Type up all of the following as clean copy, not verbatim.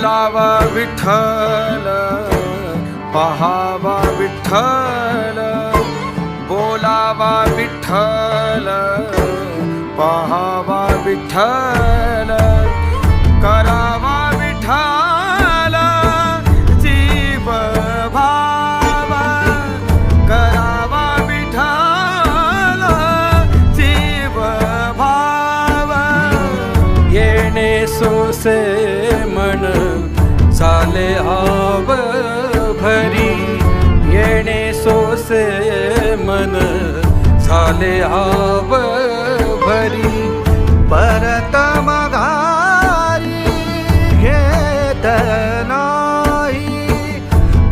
बोलावा विठ्ठल पहावा विठ्ठल, बोलावा विठ्ठल पहावा विठ्ठल, करावा विठ्ठल जीव भाव, करावा विठ्ठल जीव भाव, येणे सोसे मन चाले हाव भरी, येणे सोसे मन झाले हाव भरी, परत माघारी घेत नाही,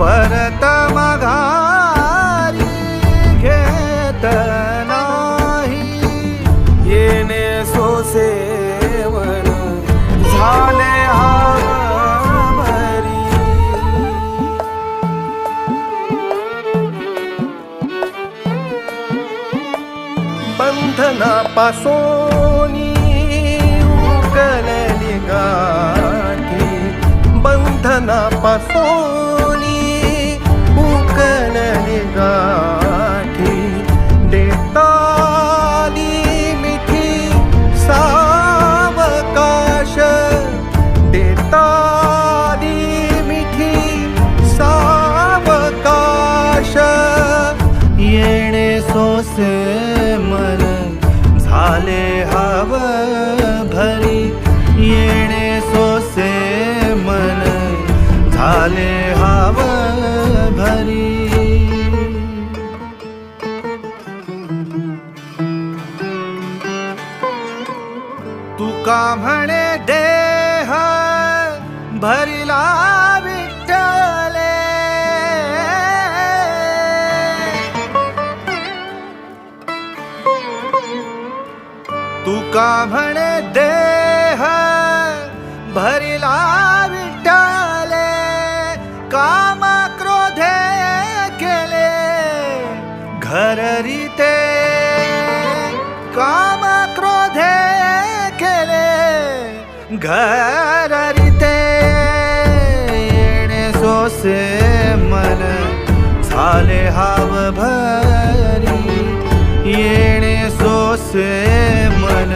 परत माघारी घेत नाही, येणे सोसे मन झाले हाव भरी. बंधनापासोनी उकलली गाठी, बंधनापासोनी उकलली गाठी, देताली मिठी सावकाश, देताली मिठी सावकाश, येणे सोसे मन झाले हाव भरी, येणे सोसे मन झाले हाव भरी. तुका म्हणे देह भरिला विठ्ठले, तुका म्हणे देह भरिला विठ्ठले, काम क्रोधे केले घर रीते, काम क्रोधे केले घर रीते, येणे सोसे मन झाले हाव भरी, येणे सोसे मन